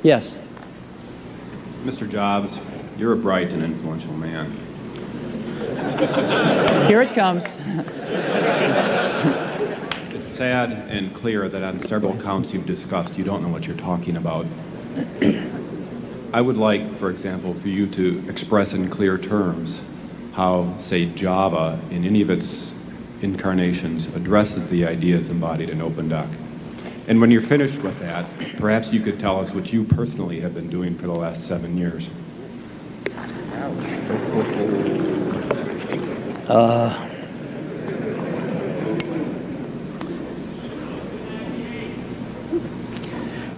Yes. Mr. Jobs, you're a bright and influential man. Here it comes. It's sad and clear that on several counts you've discussed, you don't know what you're talking about. I would like, for example, for you to express in clear terms how, say, Java, in any of its incarnations, addresses the ideas embodied in OpenDoc. And when you're finished with that, perhaps you could tell us what you personally have been doing for the last 7 years.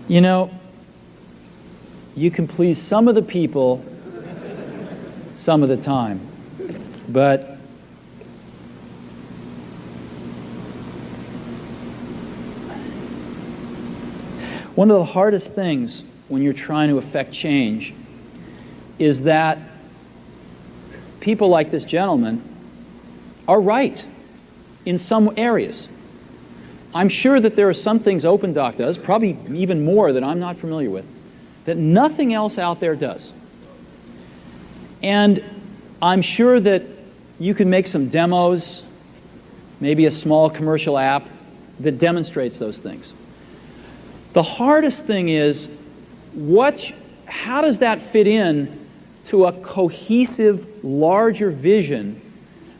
You know, you can please some of the people some of the time, but one of the hardest things when you're trying to affect change is that people like this gentleman are right in some areas. I'm sure that there are some things OpenDoc does, probably even more that I'm not familiar with, that nothing else out there does. And I'm sure that you can make some demos, maybe a small commercial app that demonstrates those things. The hardest thing is, how does that fit in to a cohesive, larger vision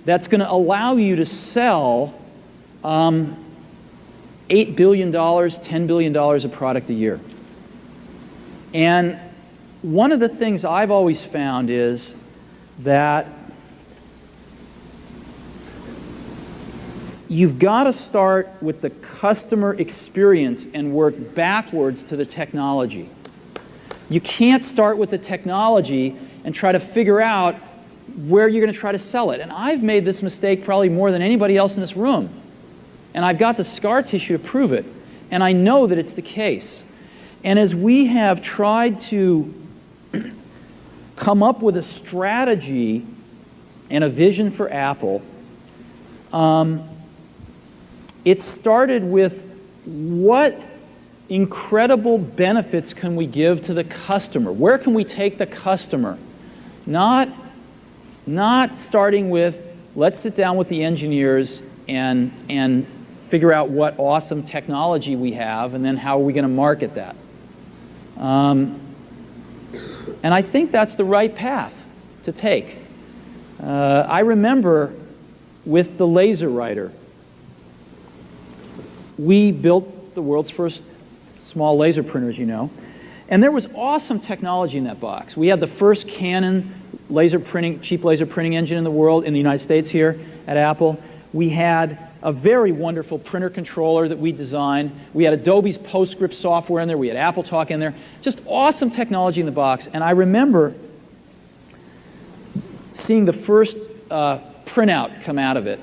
that's going to allow you to sell $8 billion, $10 billion of product a year? And one of the things I've always found is that you've got to start with the customer experience and work backwards to the technology. You can't start with the technology and try to figure out where you're going to try to sell it. And I've made this mistake probably more than anybody else in this room. And I've got the scar tissue to prove it. And I know that it's the case. And as we have tried to come up with a strategy and a vision for Apple, it started with what incredible benefits can we give to the customer? Where can we take the customer? Not starting with, let's sit down with the engineers and figure out what awesome technology we have, and then how are we going to market that? And I think that's the right path to take. I remember with the laser writer, we built the world's first small laser printer, as you know, and there was awesome technology in that box. We had the first Canon cheap laser printing engine in the world, in the United States here at Apple. We had a very wonderful printer controller that we designed. We had Adobe's PostScript software in there. We had AppleTalk in there. Just awesome technology in the box. And I remember seeing the first printout come out of it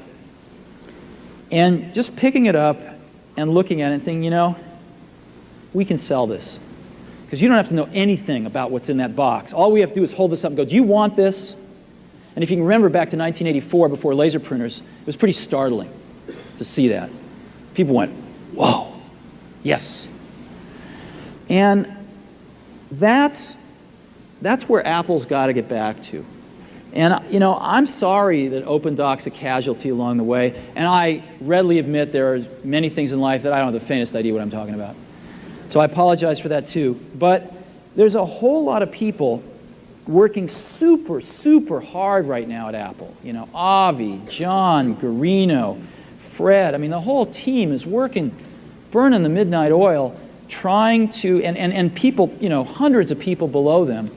and just picking it up and looking at it and thinking, you know, we can sell this. Because you don't have to know anything about what's in that box. All we have to do is hold this up and go, do you want this? And if you can remember back to 1984, before laser printers, it was pretty startling to see that. People went, whoa, yes. And that's where Apple's got to get back to. And, you know, I'm sorry that OpenDoc's a casualty along the way, and I readily admit there are many things in life that I don't have the faintest idea what I'm talking about. So I apologize for that too. But there's a whole lot of people working super, super hard right now at Apple. You know, Avi, John, Garino, Fred. I mean, the whole team is working, burning the midnight oil, trying to, and people, you know, hundreds of people below them,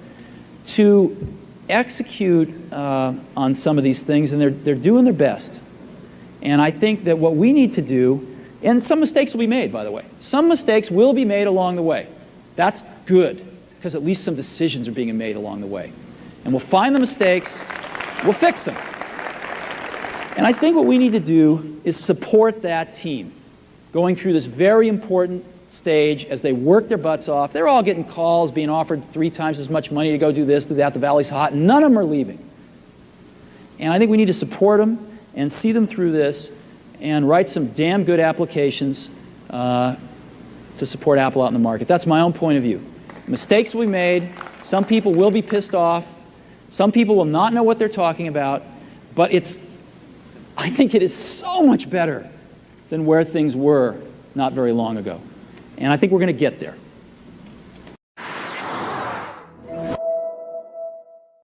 to execute on some of these things, and they're doing their best. And I think that what we need to do, and some mistakes will be made, by the way. Some mistakes will be made along the way. That's good, because at least some decisions are being made along the way. And we'll find the mistakes, we'll fix them. And I think what we need to do is support that team going through this very important stage as they work their butts off. They're all getting calls, being offered 3 times as much money to go do this, do that. The valley's hot. None of them are leaving. And I think we need to support them and see them through this and write some damn good applications to support Apple out in the market. That's my own point of view. Mistakes will be made. Some people will be pissed off. Some people will not know what they're talking about. But I think it is so much better than where things were not very long ago. And I think we're going to get there.